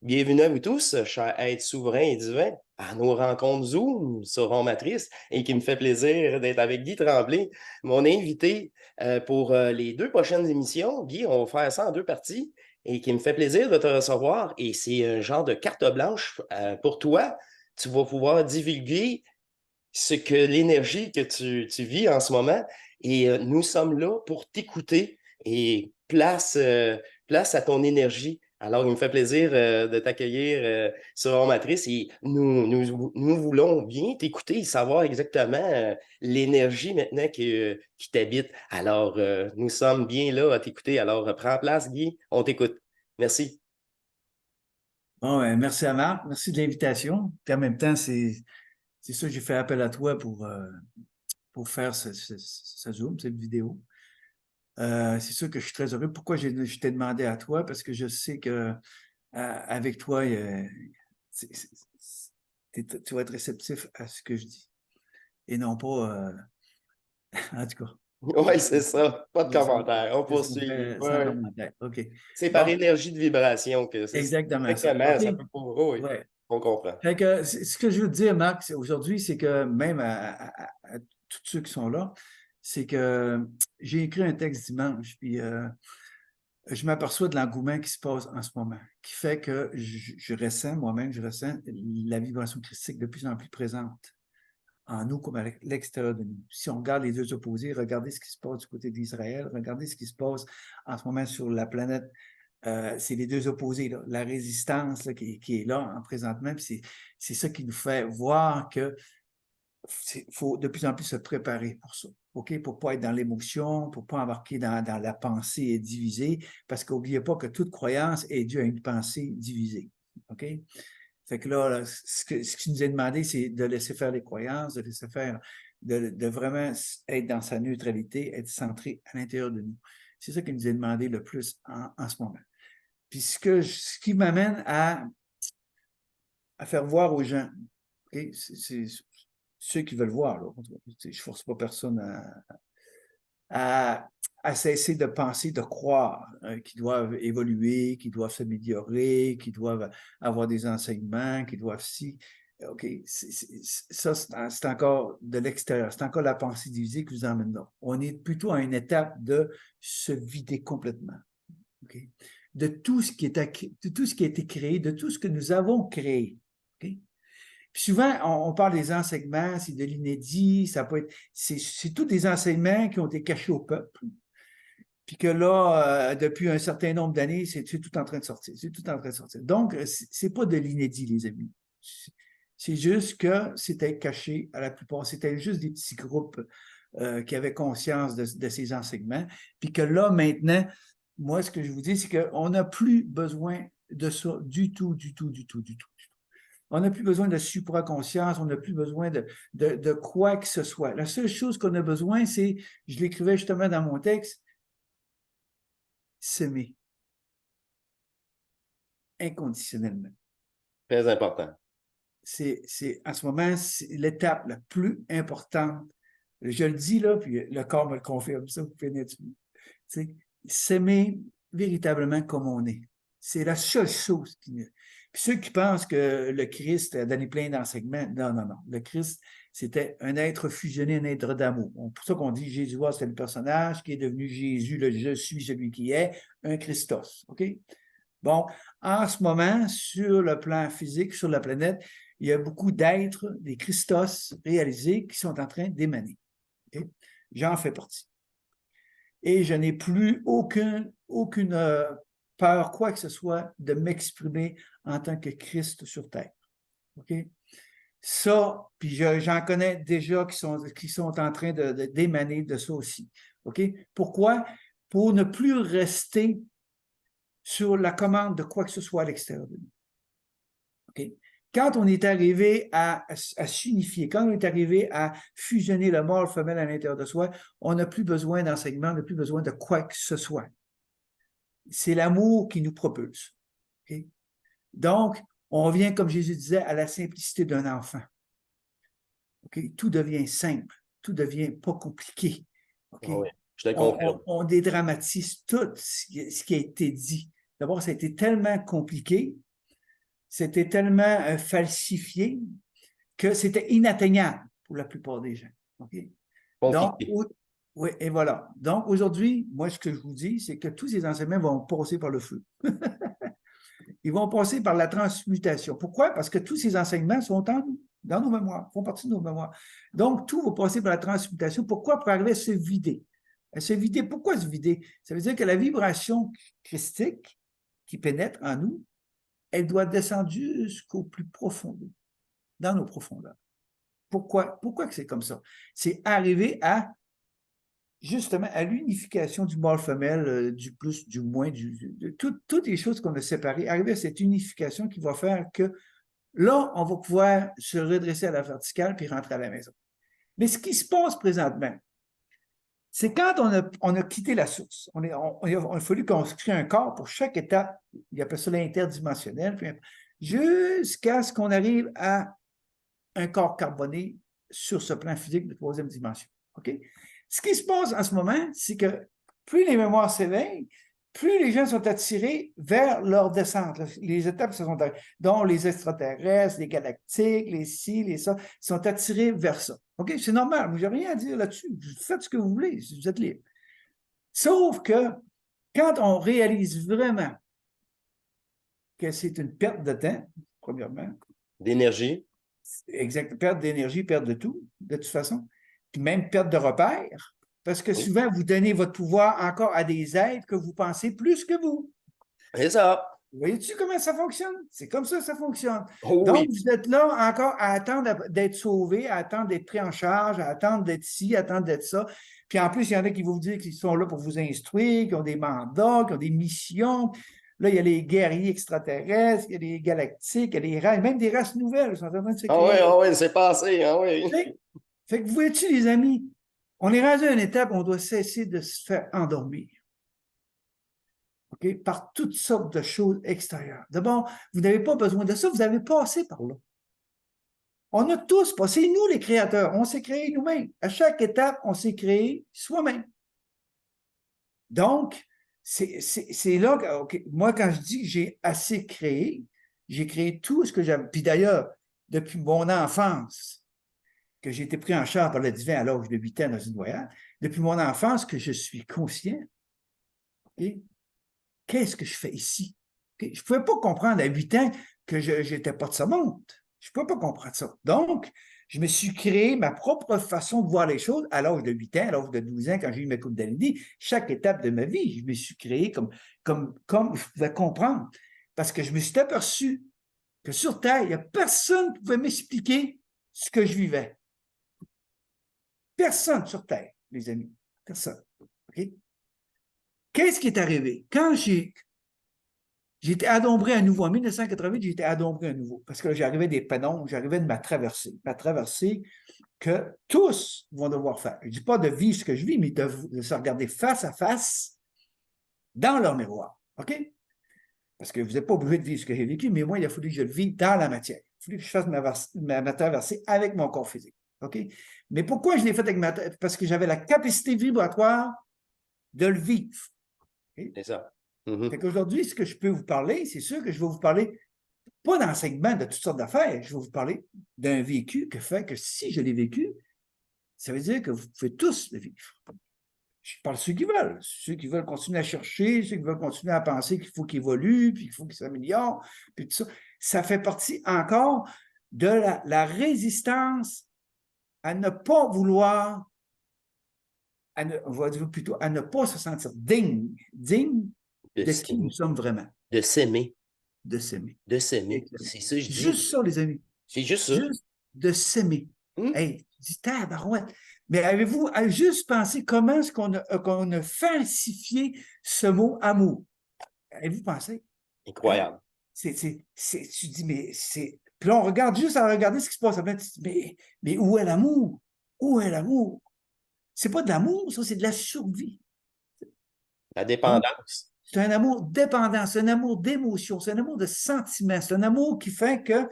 Bienvenue à vous tous, chers êtres souverains et divins, à nos rencontres Zoom sur Rome Matrice et qui me fait plaisir d'être avec Guy Tremblay, mon invité pour les 2 prochaines émissions. Guy, on va faire ça en 2 parties et qui me fait plaisir de te recevoir. Et c'est un genre de carte blanche pour toi. Tu vas pouvoir divulguer ce que l'énergie que tu vis en ce moment et nous sommes là pour t'écouter et place à ton énergie. Alors, il me fait plaisir de t'accueillir sur Hors Matrice et nous voulons bien t'écouter et savoir exactement l'énergie maintenant qui t'habite. Alors, nous sommes bien là à t'écouter. Alors, prends place, Guy, on t'écoute. Merci. Bon, ben, merci à Marc, merci de l'invitation. Puis en même temps, c'est ça que j'ai fait appel à toi pour faire ce Zoom, cette vidéo. C'est sûr que je suis très heureux. Pourquoi je t'ai demandé à toi? Parce que je sais que avec toi, tu vas être réceptif à ce que je dis. Et non pas, en tout cas. Oui, c'est ça. Pas de Sans commentaire. On poursuit. sans Ouais. commentaire. OK. C'est par Bon, énergie de vibration que c'est exactement ça. exactement, OK? ça peut pas. Oh oui, Ouais. on comprend. Fait que, ce que je veux te dire, Marc, aujourd'hui, c'est que même à tous ceux qui sont là, c'est que j'ai écrit un texte dimanche, puis je m'aperçois de l'engouement qui se passe en ce moment, qui fait que je ressens, moi-même, je ressens la vibration christique de plus en plus présente en nous comme à l'extérieur de nous. Si on regarde les deux opposés, regardez ce qui se passe du côté d'Israël, regardez ce qui se passe en ce moment sur la planète. C'est les deux opposés, là. La résistance là, qui est là présentement, puis c'est ça qui nous fait voir que faut de plus en plus se préparer pour ça, OK? Pour pas être dans l'émotion, pour pas embarquer dans la pensée divisée, parce qu'oubliez pas que toute croyance est due à une pensée divisée, OK? Fait que là, ce qui nous est demandé, c'est de laisser faire les croyances, de laisser faire, de vraiment être dans sa neutralité, être centré à l'intérieur de nous. C'est ça qui nous est demandé le plus en ce moment. Puis ce qui m'amène à faire voir aux gens, okay? C'est ceux qui veulent voir, là. Je force pas personne à cesser de penser, de croire qu'ils doivent évoluer, qu'ils doivent s'améliorer, qu'ils doivent avoir des enseignements, qu'ils doivent si. OK, ça, c'est encore de l'extérieur. C'est encore la pensée divisée qui vous emmène là. On est plutôt à une étape de se vider complètement. OK? De tout ce qui a été créé, de tout ce que nous avons créé. OK? Puis souvent, on parle des enseignements, c'est de l'inédit, ça peut être, c'est tous des enseignements qui ont été cachés au peuple. Puis que là, depuis un certain nombre d'années, c'est tout en train de sortir. C'est tout en train de sortir. Donc, c'est pas de l'inédit, les amis. C'est juste que c'était caché à la plupart. C'était juste des petits groupes qui avaient conscience de ces enseignements. Puis que là, maintenant, moi, ce que je vous dis, c'est qu'on n'a plus besoin de ça du tout, du tout, du tout, du tout. On n'a plus besoin de supraconscience, on n'a plus besoin de quoi que ce soit. La seule chose qu'on a besoin, c'est, je l'écrivais justement dans mon texte, s'aimer inconditionnellement. Très important. C'est en ce moment, c'est l'étape la plus importante. Je le dis là, puis le corps me le confirme, ça, vous pouvez s'aimer véritablement comme on est. C'est la seule chose qui. Puis ceux qui pensent que le Christ a donné plein d'enseignements, non, non, non. Le Christ, c'était un être fusionné, un être d'amour. C'est pour ça qu'on dit Jésus, c'est le personnage qui est devenu Jésus, le je suis celui qui est, un Christos. OK? Bon, en ce moment, sur le plan physique, sur la planète, il y a beaucoup d'êtres, des Christos réalisés qui sont en train d'émaner. Okay? J'en fais partie. Et je n'ai plus aucune peur, quoi que ce soit, de m'exprimer en tant que Christ sur terre. OK? Ça, puis j'en connais déjà qui sont en train d'émaner de ça aussi. OK? Pourquoi? Pour ne plus rester sur la commande de quoi que ce soit à l'extérieur de nous. OK? quand on est arrivé à s'unifier, quand on est arrivé à fusionner le mâle, femelle à l'intérieur de soi, on n'a plus besoin d'enseignement, on n'a plus besoin de quoi que ce soit. C'est l'amour qui nous propulse. Okay? Donc, on revient, comme Jésus disait, à la simplicité d'un enfant. Okay? Tout devient simple, tout devient pas compliqué. Okay? Oui, je te confirme. On dédramatise tout ce qui a été dit. D'abord, ça a été tellement compliqué, c'était tellement falsifié que c'était inatteignable pour la plupart des gens. Okay? Donc, oui, et voilà. Donc, aujourd'hui, moi, ce que je vous dis, c'est que tous ces enseignements vont passer par le feu. Ils vont passer par la transmutation. Pourquoi? Parce que tous ces enseignements sont en nous, dans nos mémoires, font partie de nos mémoires. Donc, tout va passer par la transmutation. Pourquoi? Pour arriver à se vider. À se vider. Pourquoi se vider? Ça veut dire que la vibration christique qui pénètre en nous, elle doit descendre jusqu'au plus profond, dans nos profondeurs. Pourquoi? Pourquoi que c'est comme ça? C'est arriver à, justement, à l'unification du mâle-femelle, du plus, du moins, de toutes les choses qu'on a séparées, arriver à cette unification qui va faire que là, on va pouvoir se redresser à la verticale puis rentrer à la maison. Mais ce qui se passe présentement, c'est quand on a quitté la source, il a fallu qu'on se crée un corps pour chaque étape, il appelle ça l'interdimensionnel, jusqu'à ce qu'on arrive à un corps carboné sur ce plan physique de troisième dimension. OK? Ce qui se passe en ce moment, c'est que plus les mémoires s'éveillent, plus les gens sont attirés vers leur descente. Les étapes se sont dont les extraterrestres, les galactiques, les ci, les ça, sont attirés vers ça. OK? C'est normal. Moi, je n'ai rien à dire là-dessus. Faites ce que vous voulez, si vous êtes libre. Sauf que quand on réalise vraiment que c'est une perte de temps, premièrement. D'énergie. Exact. Perte d'énergie, perte de tout, de toute façon. Puis même perte de repères. Parce que souvent, vous donnez votre pouvoir encore à des êtres que vous pensez plus que vous. C'est ça. Voyez-tu comment ça fonctionne? C'est comme ça fonctionne. Oh, Donc, oui. vous êtes là encore à attendre d'être sauvé, à attendre d'être pris en charge, à attendre d'être ci, à attendre d'être ça. Puis en plus, il y en a qui vont vous dire qu'ils sont là pour vous instruire, qui ont des mandats, qui ont des missions. Là, il y a les guerriers extraterrestres, il y a les galactiques, il y a des races, même des races nouvelles sont en train de se créer. Ah oui, c'est passé, ah oui. Fait que vous voyez-tu, les amis, on est rendu à une étape où on doit cesser de se faire endormir. Okay? Par toutes sortes de choses extérieures. D'abord, vous n'avez pas besoin de ça, vous avez passé par là. On a tous passé, nous les créateurs, on s'est créé nous-mêmes. À chaque étape, on s'est créé soi-même. Donc, c'est là que, okay, moi, quand je dis que j'ai assez créé, j'ai créé tout ce que j'avais. Puis d'ailleurs, depuis mon enfance, que j'ai été pris en charge par le divin à l'âge de 8 ans dans une voyage, depuis mon enfance que je suis conscient, okay, qu'est-ce que je fais ici? Okay, je ne pouvais pas comprendre à 8 ans que je n'étais pas de ce monde. Je ne pouvais pas comprendre ça. Donc, je me suis créé ma propre façon de voir les choses à l'âge de 8 ans, à l'âge de 12 ans, quand j'ai eu ma coupe d'Andy. Chaque étape de ma vie, je me suis créé comme je pouvais comprendre. Parce que je me suis aperçu que sur Terre, il n'y a personne qui pouvait m'expliquer ce que je vivais. Personne sur Terre, les amis. Personne. Okay? Qu'est-ce qui est arrivé? Quand j'ai été adombré à nouveau, en 1988, j'ai été adombré à nouveau, parce que j'arrivais des pénombres, j'arrivais de ma traversée que tous vont devoir faire. Je ne dis pas de vivre ce que je vis, mais de se regarder face à face dans leur miroir. OK? Parce que vous n'êtes pas obligé de vivre ce que j'ai vécu, mais moi, il a fallu que je le vive dans la matière. Il a fallu que je fasse ma traversée avec mon corps physique. OK? Mais pourquoi je l'ai fait avec ma tête? Parce que j'avais la capacité vibratoire de le vivre. Okay? C'est ça. Fait qu'aujourd'hui, ce que je peux vous parler, c'est sûr que je vais vous parler pas d'enseignement de toutes sortes d'affaires, je vais vous parler d'un vécu que fait que si je l'ai vécu, ça veut dire que vous pouvez tous le vivre. Je parle de ceux qui veulent continuer à chercher, ceux qui veulent continuer à penser qu'il faut qu'ils évoluent, puis qu'il faut qu'ils s'améliorent, puis tout ça. Ça fait partie encore de la résistance à ne pas vouloir, on va dire plutôt, à ne pas se sentir digne de qui nous sommes vraiment. De s'aimer. De s'aimer. De s'aimer. C'est ça que je dis. Juste ça, les amis. C'est juste ça. Juste de s'aimer. Hey, tu dis, tabarouette. Mais avez-vous juste pensé comment est-ce qu'on a falsifié ce mot amour? Avez-vous pensé? Incroyable. Tu dis, mais c'est Puis là, on regarde juste à regarder ce qui se passe. Mais où est l'amour? Où est l'amour? C'est pas de l'amour, ça, c'est de la survie. La Donc, dépendance. c'est un amour dépendant, c'est un amour d'émotion, c'est un amour de sentiment, c'est un amour qui fait que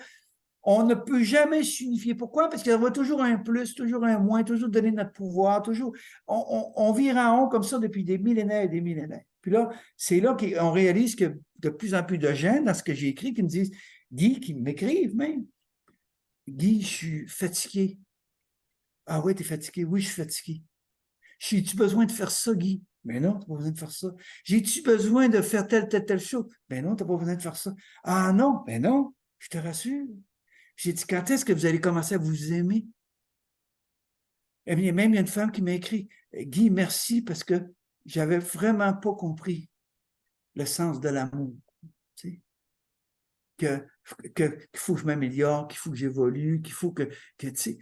on ne peut jamais s'unifier. Pourquoi? Parce qu'il y aura toujours un plus, toujours un moins, toujours donner notre pouvoir, toujours. On vire en rond comme ça depuis des millénaires et des millénaires. Puis là, c'est là qu'on réalise que de plus en plus de gens, dans ce que j'ai écrit, qui me disent, Guy, qui m'écrivent même, Guy, je suis fatigué. Ah ouais, t'es fatigué? Oui, je suis fatigué. J'ai-tu besoin de faire ça, Guy? Mais non, t'as pas besoin de faire ça. J'ai-tu besoin de faire telle chose? Ben non, t'as pas besoin de faire ça. Ah non, ben non, je te rassure. J'ai dit, quand est-ce que vous allez commencer à vous aimer? Eh bien, même il y a une femme qui m'a écrit, Guy, merci parce que j'avais vraiment pas compris le sens de l'amour. Tu sais, qu'il faut que je m'améliore, qu'il faut que j'évolue, qu'il faut que tu sais.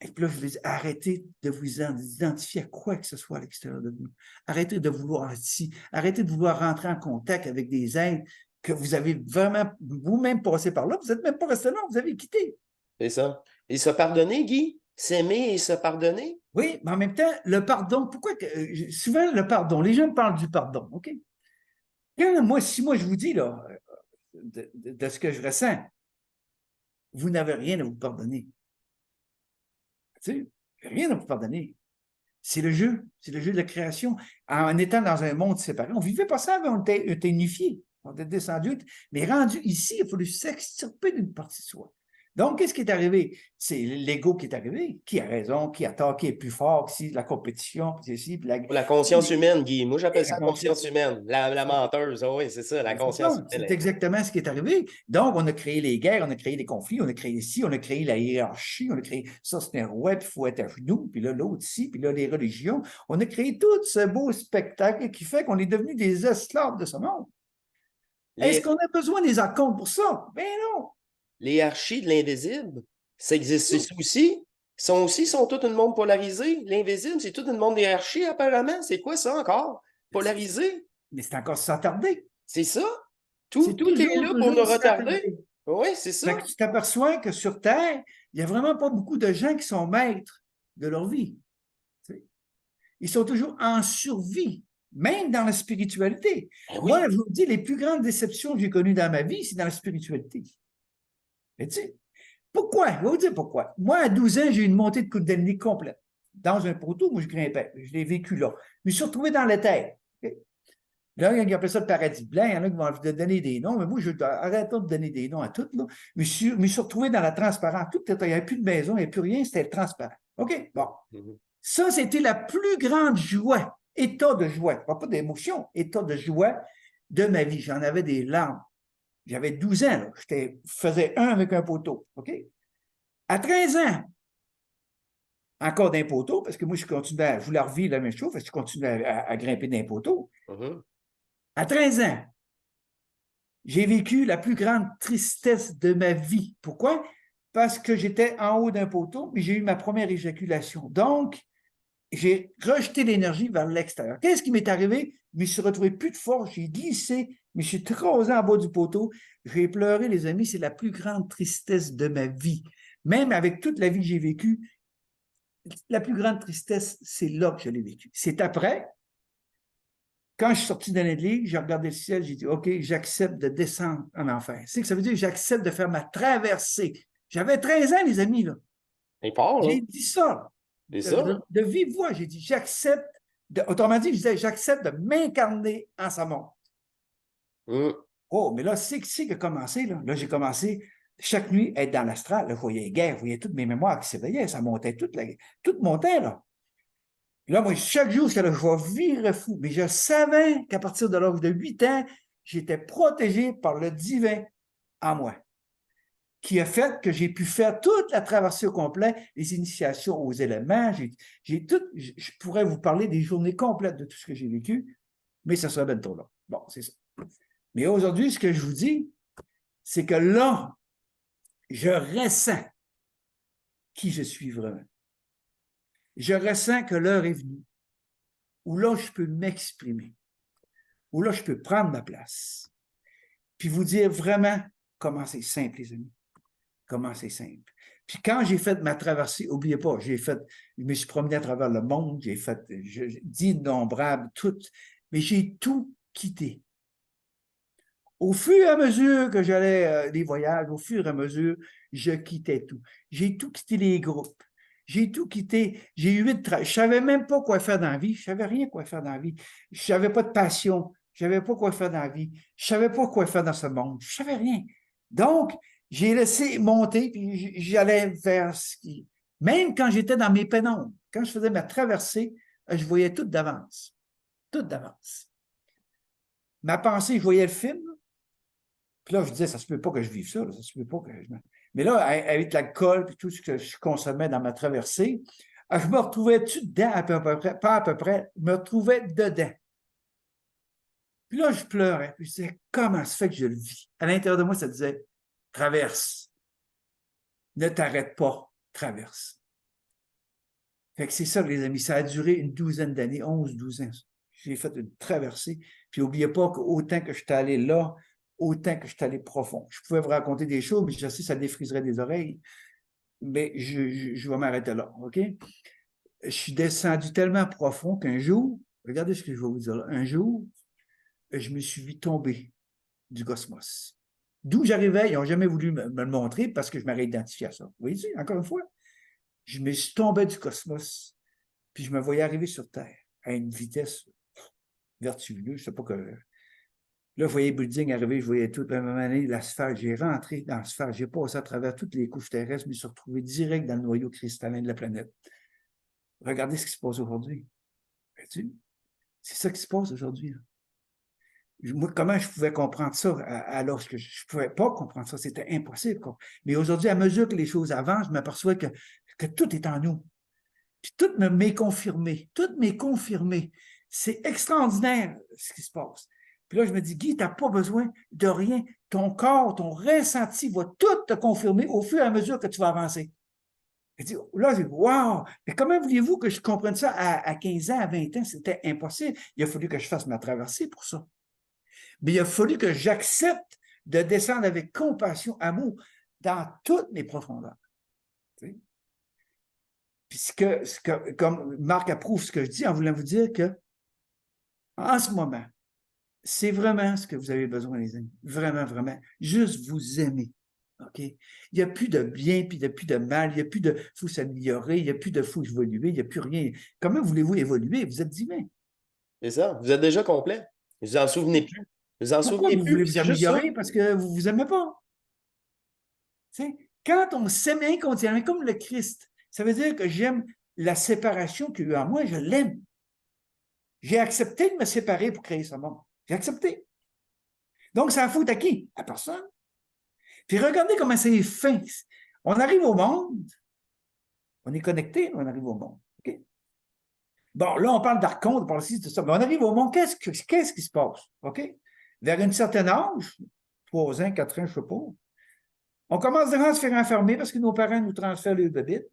Et puis là, je vais dire, arrêtez de vous identifier à quoi que ce soit à l'extérieur de vous. Arrêtez de vouloir être ici. Arrêtez de vouloir rentrer en contact avec des êtres que vous avez vraiment vous-même passé par là. Vous n'êtes même pas resté là, vous avez quitté. C'est ça. Et se pardonner, Guy? S'aimer et se pardonner? Oui, mais en même temps, le pardon, pourquoi souvent le pardon, les gens parlent du pardon, OK? Si moi je vous dis là, de ce que je ressens, vous n'avez rien à vous pardonner. Tu sais, rien à vous pardonner. C'est le jeu de la création. En étant dans un monde séparé, on ne vivait pas ça, on était unifiés. On était descendus, mais rendu ici, il a fallu s'extirper d'une partie de soi. Donc, qu'est-ce qui est arrivé? C'est l'ego qui est arrivé. Qui a raison, qui a tort, qui est plus fort, si la compétition, puis ceci, puis La conscience humaine, Guy. Moi, j'appelle la ça la conscience humaine. La menteuse. Oh, oui, c'est ça, la conscience C'est humaine. exactement ce qui est arrivé. Donc, on a créé les guerres, on a créé les conflits, on a créé ici, on a créé la hiérarchie, on a créé ça, c'est un roi, puis il faut être à genoux, puis là, l'autre ici, puis là, les religions. On a créé tout ce beau spectacle qui fait qu'on est devenu des esclaves de ce monde. Est-ce Les, qu'on a besoin des acomptes pour ça? Ben non. les archis de l'invisible, ça existe aussi. Sont tout un monde polarisé. L'invisible, c'est tout un monde hiérarchie, apparemment. C'est quoi ça encore? Polarisé? Mais c'est encore s'attarder. C'est ça? C'est Tout est toujours, là pour nous toujours retarder. s'attarder. Oui, c'est Fait ça. que tu t'aperçois que sur Terre, il n'y a vraiment pas beaucoup de gens qui sont maîtres de leur vie. Ils sont toujours en survie, même dans la spiritualité. Ben Moi, oui. je vous dis, les plus grandes déceptions que j'ai connues dans ma vie, c'est dans la spiritualité. Mais tu sais, pourquoi? Je vais vous dire pourquoi. Moi, à 12 ans, j'ai eu une montée de Kundalini complète. Dans un poteau, moi, je grimpais. Je l'ai vécu là. Je me suis retrouvé dans la terre. Okay? Là, il y a qui appellent ça le paradis blanc. Il y en a qui vont donner des noms, mais moi, arrêtons de donner des noms à tout. Là. Je me suis retrouvé dans la transparence. Tout il n'y avait plus de maison, il n'y avait plus rien, c'était transparent. OK? Bon. Mhm. Ça, c'était la plus grande joie, état de joie, pas d'émotion, état de joie de ma vie. J'en avais des larmes. J'avais 12 ans, là. Je faisais un avec un poteau. OK? À 13 ans, encore d'un poteau, parce que moi, je voulais revivre la même chose, parce que je continuais à grimper d'un poteau. Mhm. À 13 ans, j'ai vécu la plus grande tristesse de ma vie. Pourquoi? Parce que j'étais en haut d'un poteau, mais j'ai eu ma première éjaculation. Donc, j'ai rejeté l'énergie vers l'extérieur. Qu'est-ce qui m'est arrivé? Je me suis retrouvé plus de force, j'ai glissé, je me suis écrasé en bas du poteau. J'ai pleuré, les amis, c'est la plus grande tristesse de ma vie. Même avec toute la vie que j'ai vécue, la plus grande tristesse, c'est là que je l'ai vécue. C'est après, quand je suis sorti de l'église, j'ai regardé le ciel, j'ai dit, OK, j'accepte de descendre en enfer. C'est que ça veut dire que j'accepte de faire ma traversée. J'avais 13 ans, les amis, là. C'est fort, là. J'ai dit ça, C'est ça. de vive voix. J'ai dit, j'accepte, autrement dit, je disais, j'accepte de m'incarner en sa mort. Mhm. Oh, mais là, c'est que commencé, là. Là, j'ai commencé chaque nuit à être dans l'astral. Là, je voyais les guerres, je voyais toutes mes mémoires qui s'éveillaient, ça montait, tout montait, là. Et là, moi, chaque jour, j'étais là, je vais virer fou. Mais je savais qu'à partir de l'âge de 8 ans, j'étais protégé par le divin en moi, qui a fait que j'ai pu faire toute la traversée au complet, les initiations aux éléments. Je pourrais vous parler des journées complètes de tout ce que j'ai vécu, mais ça serait bien trop long. Bon, c'est ça. Mais aujourd'hui, ce que je vous dis, c'est que là, je ressens qui je suis vraiment. Je ressens que l'heure est venue où là, je peux m'exprimer, où là, je peux prendre ma place, puis vous dire vraiment comment c'est simple, les amis. comment c'est simple. Puis quand j'ai fait ma traversée, n'oubliez pas, je me suis promené à travers le monde, j'ai fait d'innombrables, mais j'ai tout quitté. Au fur et à mesure que j'allais des voyages, au fur et à mesure, je quittais tout. J'ai tout quitté les groupes. J'ai tout quitté. J'ai eu 8 Je ne savais même pas quoi faire dans la vie. Je ne savais rien quoi faire dans la vie. Je n'avais pas de passion. Je ne savais pas quoi faire dans la vie. Je ne savais pas quoi faire dans ce monde. Je ne savais rien. Donc, j'ai laissé monter, puis j'allais vers ce qui. Même quand j'étais dans mes pénombres, quand je faisais ma traversée, je voyais tout d'avance. Tout d'avance. Ma pensée, je voyais le film. Puis là, je disais, ça ne se peut pas que je vive ça. Ça se peut pas que je... Mais là, avec l'alcool et tout ce que je consommais dans ma traversée, je me retrouvais-tu dedans à peu près, pas à peu près, je me retrouvais dedans. Puis là, je pleurais. Puis je disais, comment ça fait que je le vis? À l'intérieur de moi, ça disait, traverse. Ne t'arrête pas, traverse. Fait que c'est ça, les amis. Ça a duré une douzaine d'années, 11, 12 ans. J'ai fait une traversée. Puis n'oubliez pas qu'autant que je suis allé là, autant que je suis allé profond. Je pouvais vous raconter des choses, mais je sais que ça défriserait des oreilles. Mais je vais m'arrêter là, OK? Je suis descendu tellement profond qu'un jour, regardez ce que je vais vous dire là, un jour, je me suis vu tomber du cosmos. D'où j'arrivais, ils n'ont jamais voulu me le montrer parce que je m'aurais identifié à ça. Vous voyez, encore une fois, je me suis tombé du cosmos, puis je me voyais arriver sur Terre à une vitesse vertueuse. Je ne sais pas que. Là, je voyais building arriver, je voyais toute la même année, la sphère. J'ai rentré dans la sphère, j'ai passé à travers toutes les couches terrestres, je me suis retrouvé direct dans le noyau cristallin de la planète. Regardez ce qui se passe aujourd'hui. C'est ça qui se passe aujourd'hui. Moi, comment je pouvais comprendre ça alors que je ne pouvais pas comprendre ça? C'était impossible. Mais aujourd'hui, à mesure que les choses avancent, je m'aperçois que tout est en nous. Puis tout m'est confirmé. Tout m'est confirmé. C'est extraordinaire ce qui se passe. Puis là, je me dis, Guy, tu n'as pas besoin de rien. Ton corps, ton ressenti va tout te confirmer au fur et à mesure que tu vas avancer. Là, je dis, wow! Mais comment vouliez-vous que je comprenne ça à 15 ans, à 20 ans? C'était impossible. Il a fallu que je fasse ma traversée pour ça. Mais il a fallu que j'accepte de descendre avec compassion, amour, dans toutes mes profondeurs. Puis comme Marc approuve ce que je dis en voulant vous dire que, en ce moment, c'est vraiment ce que vous avez besoin, les amis. Vraiment, vraiment. Juste vous aimer. OK? Il n'y a plus de bien, puis il n'y a plus de mal, il n'y a plus de faut s'améliorer, il n'y a plus de faut évoluer, il n'y a plus rien. Comment voulez-vous évoluer? Vous êtes divin. C'est ça. Vous êtes déjà complet. Vous vous en souvenez plus. Vous vous en Pourquoi souvenez vous plus. voulez vous C'est juste ça. améliorer? Parce que vous ne vous aimez pas. T'sais, quand on s'aime inconditionnément, comme le Christ, ça veut dire que j'aime la séparation qu'il y a eu en moi, je l'aime. J'ai accepté de me séparer pour créer ce monde. J'ai accepté. Donc, ça fout à qui? À personne. Puis regardez comment c'est fin. On arrive au monde, on est connecté, on arrive au monde. Okay? Bon, là, on parle d'archonte, on parle aussi de ça, mais on arrive au monde, qu'est-ce qui se passe? OK? Vers un certain âge, 3 ans, 4 ans, je ne sais pas, on commence à se faire enfermer parce que nos parents nous transfèrent le bébé.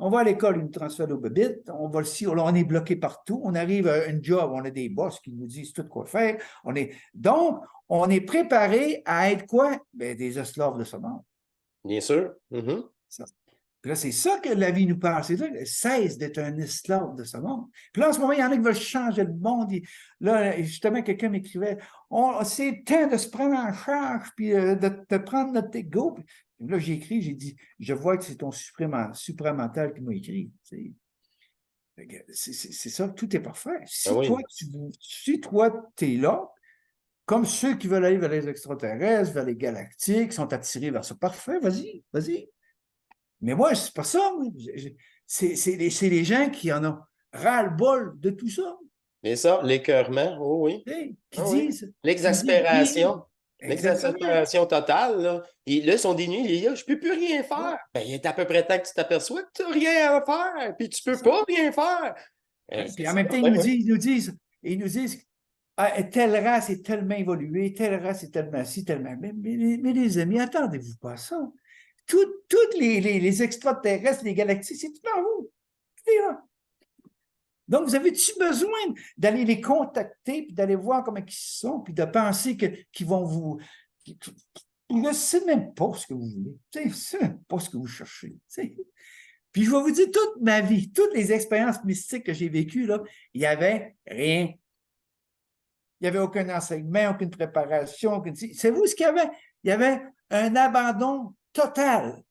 On va à l'école, ils nous transfèrent le bébé. On va ici, on est bloqué partout. On arrive à un job, on a des boss qui nous disent tout quoi faire. Donc, on est préparé à être quoi? Ben, des esclaves de ce monde. Bien sûr. Puis là, c'est ça que la vie nous parle. C'est ça, cesse d'être un esclave de ce monde. Puis là, en ce moment, il y en a qui veulent changer le monde. Là, justement, quelqu'un m'écrivait, c'est temps de se prendre en charge, puis de te prendre notre ego. Puis là, j'ai écrit, j'ai dit, je vois que c'est ton supramental qui m'a écrit. C'est ça, tout est parfait. Si toi, tu es là, comme ceux qui veulent aller vers les extraterrestres, vers les galactiques, sont attirés vers ça, parfait, vas-y, vas-y. Mais moi, c'est pas ça. C'est les gens qui en ont ras-le-bol de tout ça. Mais ça, l'écœurement, oui. Qui disent. L'exaspération. Exactement. L'exaspération totale, là. Et là, ils sont dénués. Je ne peux plus rien faire. Ouais. Ben, il est à peu près temps que tu t'aperçois que tu n'as rien à faire. Puis tu ne peux pas rien faire. Puis en même temps, ils nous disent telle race est tellement évoluée, telle race est tellement ci, tellement. Mais les amis, attendez-vous pas à ça. Toutes les extraterrestres, les galaxies, c'est tout en vous. Tout est là. Donc, vous avez-tu besoin d'aller les contacter, puis d'aller voir comment ils sont, puis de penser qu'ils vont vous... je ne sais même pas ce que vous voulez. Je ne sais même pas ce que vous cherchez. Puis je vais vous dire, toute ma vie, toutes les expériences mystiques que j'ai vécues, là, il n'y avait rien. Il n'y avait aucun enseignement, aucune préparation. Aucune... Savez-vous ce qu'il y avait? Il y avait un abandon total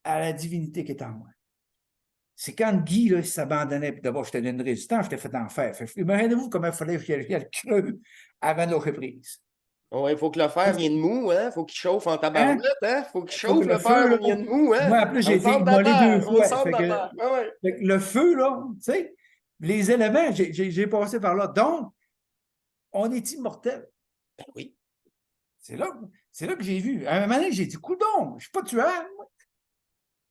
à la divinité qui est en moi. C'est quand Guy là, s'abandonnait, puis d'abord, j'étais d'une résistance, j'étais fait en fer. Imaginez-vous comment il fallait que j'aille le creux avant de lâcher prise. Ouais, il faut que le fer vienne mou, hein? Faut qu'il chauffe en tabarouette, Hein? hein? Faut qu'il Faut que chauffe le le fer feu, au là, vienne mou, hein? moi, en plus, Dans j'ai le été centre de la immolé deux terre, au fois. centre de la terre. Ah ouais. Fait que le feu, là, tu sais, les éléments, j'ai passé par là. Donc, on est immortel. Ben oui. C'est là que j'ai vu. À un moment donné, j'ai dit, coudonc, je ne suis pas tueur.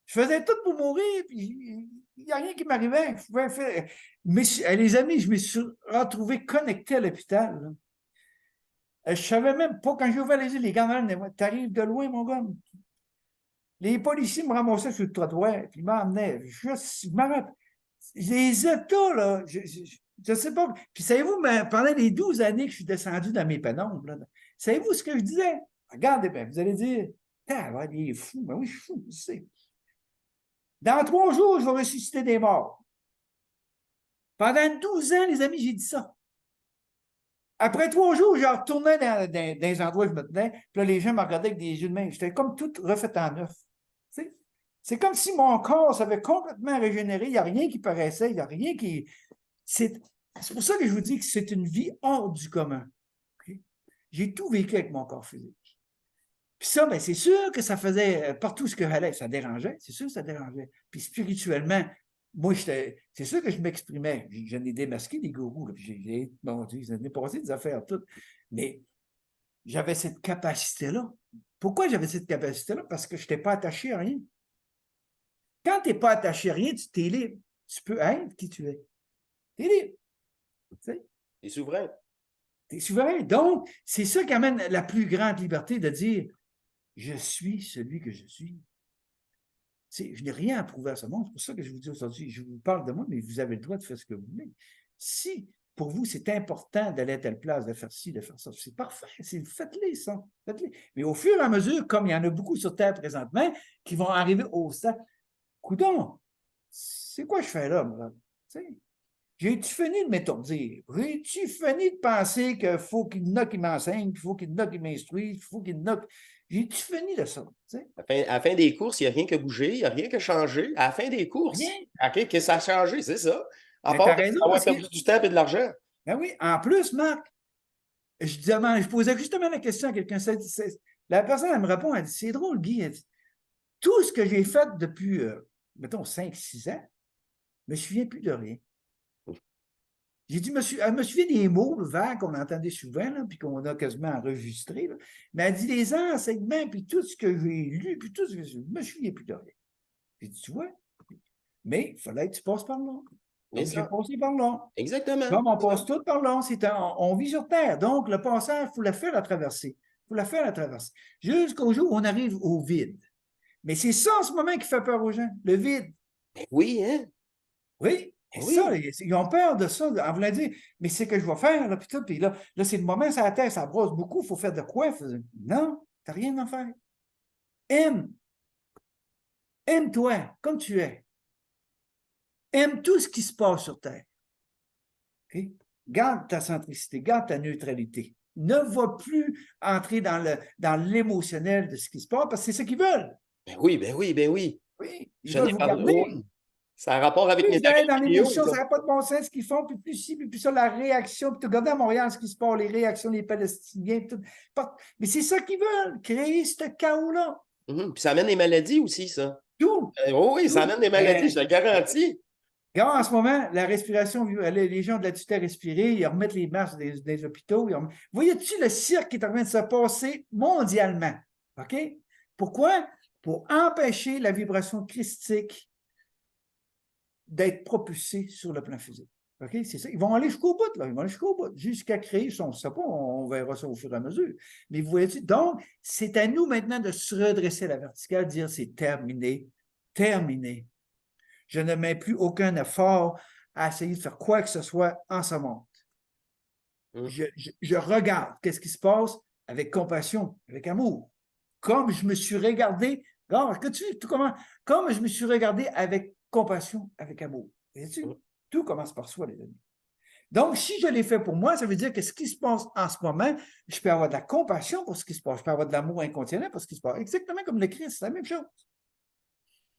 Je faisais tout pour mourir, puis il n'y a rien qui m'arrivait. Mais les amis, je me suis retrouvé connecté à l'hôpital. Je ne savais même pas, quand j'ai ouvert les yeux, les gars, t'arrives de loin, mon gars. Les policiers me ramassaient sur le trottoir, puis ils m'emmenaient. Les états, là, je ne sais pas. Puis savez-vous, pendant les 12 années que je suis descendu dans mes pénombres, là, savez-vous ce que je disais? Regardez bien, vous allez dire, il est fou. Ben oui, je suis fou, je sais. Dans 3 jours, je vais ressusciter des morts. Pendant 12 ans, les amis, j'ai dit ça. Après 3 jours, je retournais dans les endroits où je me tenais, puis là, les gens me regardaient avec des yeux de main. J'étais comme tout refait en neuf. C'est comme si mon corps s'avait complètement régénéré. Il n'y a rien qui paraissait, il n'y a rien qui. C'est pour ça que je vous dis que c'est une vie hors du commun. Okay? J'ai tout vécu avec mon corps physique. Puis ça, ben, c'est sûr que ça faisait partout ce que j'allais. Ça dérangeait, c'est sûr que ça dérangeait. Puis spirituellement, moi, c'est sûr que je m'exprimais. Je n'ai démasqué des gourous. Bon Dieu, j'en ai passé des affaires toutes. Mais j'avais cette capacité-là. Pourquoi j'avais cette capacité-là? Parce que je n'étais pas attaché à rien. Quand tu n'es pas attaché à rien, tu t'es libre. Tu peux être qui tu es. Tu es libre. Tu es souverain. Tu es souverain. Donc, c'est ça qui amène la plus grande liberté de dire je suis celui que je suis. Je n'ai rien à prouver à ce monde. C'est pour ça que je vous dis aujourd'hui, je vous parle de moi, mais vous avez le droit de faire ce que vous voulez. Si pour vous, c'est important d'aller à telle place, de faire ci, de faire ça, c'est parfait. Faites-les, ça. Faites-les. Mais au fur et à mesure, comme il y en a beaucoup sur Terre présentement, qui vont arriver au stade, coudonc, c'est quoi je fais là, moi? J'ai-tu fini de m'étourdir? J'ai-tu fini de penser qu'il faut qu'il y en a qui m'enseignent, qu'il faut qu'il y en a qui m'instruisent, qu'il faut qu'il y en a qui... J'ai-tu fini de ça? À la fin des courses, il n'y a rien qui a bougé, il n'y a rien qui a changé. À la fin des courses, Rien. qu'est-ce que ça a changé? C'est ça. À Mais part t'as raison, avoir parce que... perdu du temps et de l'argent. Ben oui, en plus, Marc, je posais justement la question à quelqu'un. La personne, elle me répond, elle dit, c'est drôle, Guy, elle dit, tout ce que j'ai fait depuis, mettons, 5-6 ans, je ne me souviens plus de rien. J'ai dit, elle me souvient des mots vagues qu'on entendait souvent, là, puis qu'on a quasiment enregistrés. Là. Mais elle dit, les enseignements, puis tout ce que j'ai lu, puis tout ce que je ne me souviens plus de rien. J'ai dit, tu vois, mais il fallait que tu passes par là. Donc, j'ai passé par là. Exactement. Comme on passe tout par là, on vit sur Terre. Donc, le passage, il faut la faire la traversée. Il faut la faire la traversée. Jusqu'au jour où on arrive au vide. Mais c'est ça en ce moment qui fait peur aux gens, le vide. Ben oui, hein? Oui. Et Oui. ça, ils ont peur de ça, en voulant dire, mais c'est ce que je vais faire, là, puis tout, puis là, c'est le moment, ça la terre, ça brosse beaucoup, il faut faire de quoi? Non, tu n'as rien à faire. Aime. Aime-toi, comme tu es. Aime tout ce qui se passe sur Terre. Okay? Garde ta centricité, garde ta neutralité. Ne va plus entrer dans l'émotionnel de ce qui se passe, parce que c'est ce qu'ils veulent. Ben oui, ben oui, ben oui. Oui, ils veulent vous garder. Ça a un rapport avec mes amis dans vidéo. l'émotion, ça n'a pas de bon sens ce qu'ils font, puis plus ci, puis plus ça, la réaction. Puis tu regardes à Montréal ce qui se passe, les réactions des Palestiniens. Tout. Mais c'est ça qu'ils veulent, créer ce chaos-là. Puis ça amène des maladies aussi, ça. Tout. Oui, tout. Ça amène des maladies, je te le garantis. Regarde, en ce moment, la respiration, les gens ont de la difficulté à respirer, ils remettent les masques des hôpitaux. Voyez-tu le cirque qui est en train de se passer mondialement? OK? Pourquoi? Pour empêcher la vibration christique d'être propulsée sur le plan physique. OK? C'est ça. Ils vont aller jusqu'au bout, là. Ils vont aller jusqu'au bout, jusqu'à créer, on ne sait pas, on verra ça au fur et à mesure. Mais vous voyez-tu? Donc, c'est à nous maintenant de se redresser à la verticale, de dire c'est terminé, terminé. Je ne mets plus aucun effort à essayer de faire quoi que ce soit en ce monde. Je regarde qu'est-ce qui se passe, avec compassion, avec amour. Comme je me suis regardé, regarde, comme je me suis regardé avec compassion, avec amour. Vois-tu? Tout commence par soi, les amis. Donc, si je l'ai fait pour moi, ça veut dire que ce qui se passe en ce moment, je peux avoir de la compassion pour ce qui se passe, je peux avoir de l'amour inconditionnel pour ce qui se passe. Exactement comme le Christ, c'est la même chose.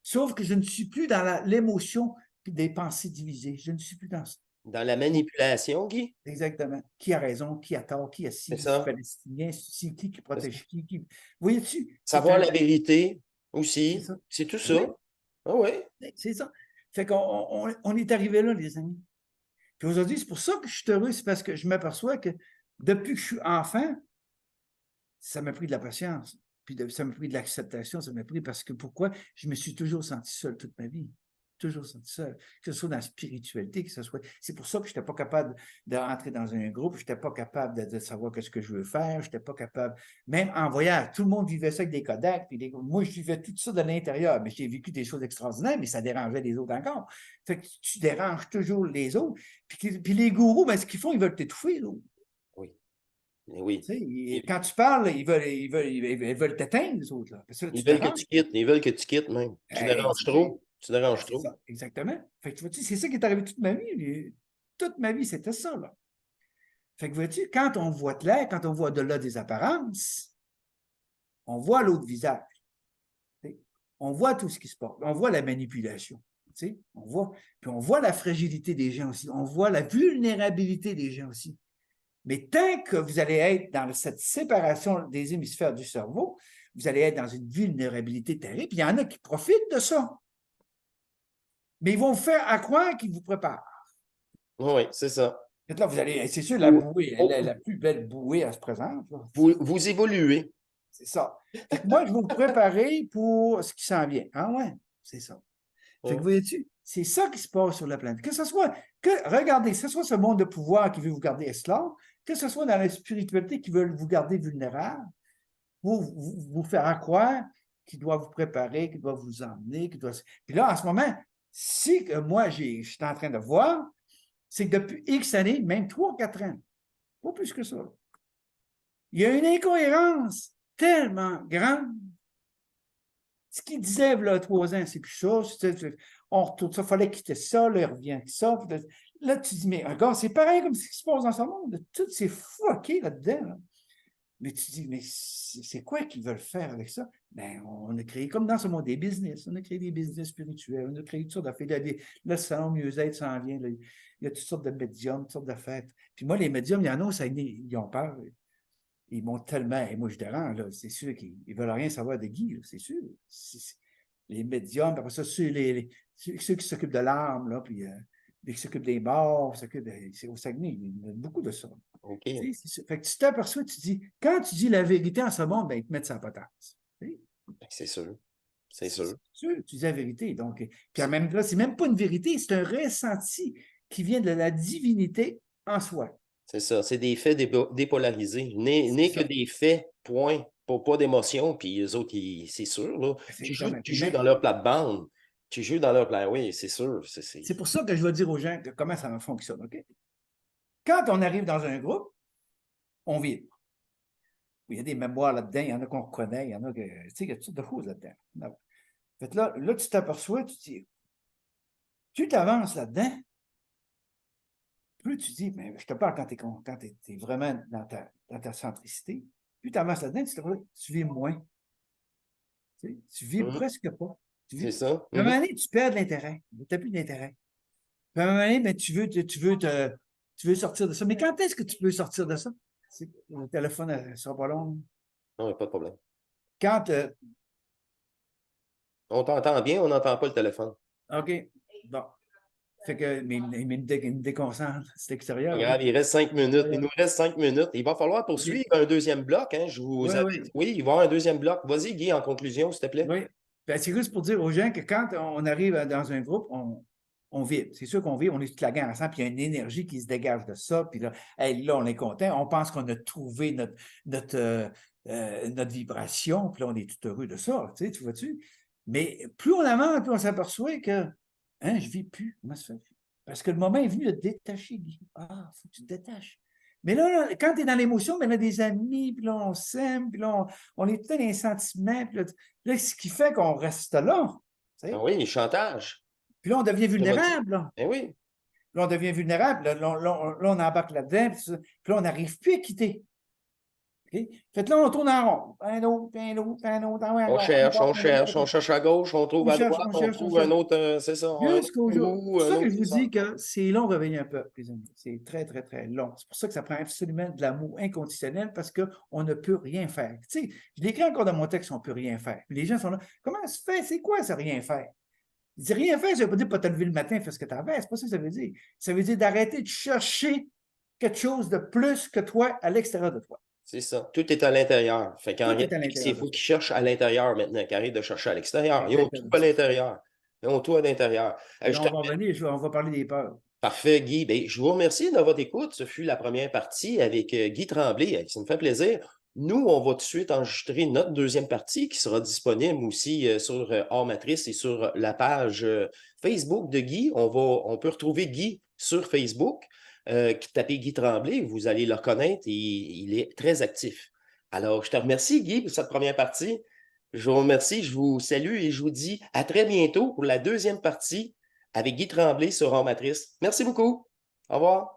Sauf que je ne suis plus dans l'émotion et des pensées divisées. Je ne suis plus dans ça. Dans la manipulation, Guy? Exactement. Qui a raison, qui a tort, qui a C'est ci, ça. palestinien, qui protège qui. Voyez-tu? Savoir la vérité C'est aussi. ça. C'est tout Oui, ça. Ah oui. c'est ça. Fait qu'on on est arrivé là, les amis. Puis aujourd'hui, c'est pour ça que je suis heureux, c'est parce que je m'aperçois que depuis que je suis enfant, ça m'a pris de la patience. Puis ça m'a pris de l'acceptation, ça m'a pris parce que pourquoi? Je me suis toujours senti seul toute ma vie. Toujours senti seul. Que ce soit dans la spiritualité, que ce soit. C'est pour ça que je n'étais pas capable de rentrer dans un groupe, je n'étais pas capable de savoir qu'est-ce que je veux faire, je n'étais pas capable. Même en voyage, tout le monde vivait ça avec des Kodak, puis moi, je vivais tout ça de l'intérieur, mais j'ai vécu des choses extraordinaires, mais ça dérangeait les autres encore. Fait que tu déranges toujours les autres. Puis les gourous, ben, ce qu'ils font, ils veulent t'étouffer, là. Oui. Oui. Quand tu parles, ils veulent t'éteindre, les autres. Là. Parce que là, Ils tu veulent que déranges. tu quittes. Ils veulent que tu quittes même. Tu déranges trop. Tu déranges C'est trop. ça, exactement. Fait que tu vois-tu, c'est ça qui est arrivé toute ma vie. Toute ma vie, c'était ça. Là. Fait que vois-tu, quand on voit clair, quand on voit au-delà des apparences, on voit l'autre visage. On voit tout ce qui se passe. On voit la manipulation. Puis on voit la fragilité des gens aussi. On voit la vulnérabilité des gens aussi. Mais tant que vous allez être dans cette séparation des hémisphères du cerveau, vous allez être dans une vulnérabilité terrible. Il y en a qui profitent de ça. Mais ils vont vous faire à croire qu'ils vous préparent. Oui, c'est ça. Là, vous allez, c'est sûr, la bouée, la plus belle bouée, elle se présente. Vous évoluez. C'est ça. Fait que moi, je vais vous préparer pour ce qui s'en vient. Ah ouais, c'est ça. Fait que voyez-tu, c'est ça qui se passe sur la planète. Que ce soit, regardez, que ce soit ce monde de pouvoir qui veut vous garder esclave, que ce soit dans la spiritualité qui veut vous garder vulnérable, pour vous faire croire qu'il doit vous préparer, qu'il doit vous emmener, qu'il doit. Puis là, en ce moment, si que moi, je suis en train de voir, c'est que depuis X années, même 3 ou 4 ans, pas plus que ça, il y a une incohérence tellement grande. Ce qu'il disait, là, 3 ans, c'est plus ça. On retourne ça, il fallait quitter ça, là, il revient avec ça. Là, tu dis, mais regarde, c'est pareil comme ce qui se passe dans ce monde. Tout c'est fucké là-dedans. Là. Mais tu dis, mais c'est quoi qu'ils veulent faire avec ça? Ben, on a créé, comme dans ce monde, des business. On a créé des business spirituels. On a créé toutes sortes d'affaires. Le salon mieux-être s'en vient. Là. Il y a toutes sortes de médiums, toutes sortes d'affaires. Puis moi, les médiums, il y en a, ils ont peur. Ils m'ont tellement, et moi je dérange, là, c'est sûr qu'ils ne veulent rien savoir de Guy, c'est sûr. Les médiums, après ça, ceux qui s'occupent de l'âme, là, puis qui s'occupent des morts, c'est au Saguenay, il y a beaucoup de ça. OK. Fait que tu t'aperçois, tu dis, quand tu dis la vérité en ce monde, ben, ils te mettent sa potence. C'est sûr. C'est sûr. Tu dis la vérité. Donc, puis en même temps, c'est même pas une vérité, c'est un ressenti qui vient de la divinité en soi. C'est ça. C'est des faits dépolarisés. N'est que des faits, point. Pas d'émotion. Puis les autres, c'est sûr. Là. Tu joues dans leur plate-bande. Tu joues dans leur plate. Oui, c'est sûr. C'est pour ça que je vais dire aux gens comment ça fonctionne. OK? Quand on arrive dans un groupe, on vibre. Il y a des mémoires là-dedans, il y en a qu'on reconnaît, il y en a que. Tu sais, il y a toutes sortes de choses là-dedans. Fait là, tu t'aperçois, tu te dis, plus tu avances là-dedans, plus tu dis, mais je te parle quand tu es vraiment dans ta centricité, plus tu avances là-dedans, tu vis moins. Tu vis presque pas. C'est ça. À un moment donné, tu perds de l'intérêt. Tu n'as plus d'intérêt. Puis à un moment donné, ben, tu veux sortir de ça. Mais quand est-ce que tu peux sortir de ça? Le téléphone ne sera pas long. Non, pas de problème. Quand. On t'entend bien, on n'entend pas le téléphone. OK. Bon. Fait que, mais il me déconcentre. C'est extérieur. Grave, il reste 5 minutes. Il nous reste 5 minutes. Il va falloir poursuivre un deuxième bloc. Hein. Oui, il va y avoir un deuxième bloc. Vas-y, Guy, en conclusion, s'il te plaît. Oui. Ben, c'est juste pour dire aux gens que quand on arrive dans un groupe, on vibre. C'est sûr qu'on vibre, on est toute la gang ensemble, puis il y a une énergie qui se dégage de ça. Puis là, là on est content. On pense qu'on a trouvé notre vibration, puis là, on est tout heureux de ça. Tu vois-tu? Mais plus on avance, plus on s'aperçoit que je ne vis plus. Comment ça fait? Parce que le moment est venu de détacher. Ah, il faut que tu te détaches. Mais là, quand tu es dans l'émotion, ben, on a des amis, puis là, on s'aime, puis là, on est tout dans les sentiments. Puis là, ce qui fait qu'on reste là. Tu Ah sais. oui, chantage. Puis là, on devient Je me dis. vulnérable. Là. Ben oui. Là, on devient vulnérable. Là, on embarque là-dedans. Puis là, on n'arrive plus à quitter. Okay? Fait que là, on tourne en rond. Un autre, un autre, un autre, On cherche à gauche, on trouve à droite, on on trouve un cherche. autre, c'est ça, un autre Jusqu'au jour. bout, C'est pour un ça que autre je tout vous ça. dis que c'est long de revenir un peu, les amis. C'est très, très, très long. C'est pour ça que ça prend absolument de l'amour inconditionnel parce qu'on ne peut rien faire. Tu sais, je l'écris encore dans mon texte, on ne peut rien faire. Puis les gens sont là, comment ça se fait? C'est quoi ça, rien faire? Je dis rien faire, ça ne veut pas dire pas te lever le matin et faire ce que tu avais. C'est pas ça que ça veut dire. Ça veut dire d'arrêter de chercher quelque chose de plus que toi à l'extérieur de toi. C'est ça. Tout est à l'intérieur. Fait qu'en Tout est à réalité, il l'intérieur de faut toi. qu'ils cherchent à l'intérieur maintenant, qu'ils arrêtent de chercher à l'extérieur. Ils ont tout Exactement à ça. l'intérieur. Ils ont tout à l'intérieur. Je Là, te on va revenir, on va parler des peurs. Parfait, Guy. Ben, je vous remercie de votre écoute. Ce fut la première partie avec Guy Tremblay. Ça me fait plaisir. Nous, on va tout de suite enregistrer notre deuxième partie qui sera disponible aussi sur Hors Matrice et sur la page Facebook de Guy. On peut retrouver Guy sur Facebook. Qui tapez Guy Tremblay, vous allez le reconnaître et il est très actif. Alors, je te remercie, Guy, pour cette première partie. Je vous remercie, je vous salue et je vous dis à très bientôt pour la deuxième partie avec Guy Tremblay sur Hors Matrice. Merci beaucoup. Au revoir.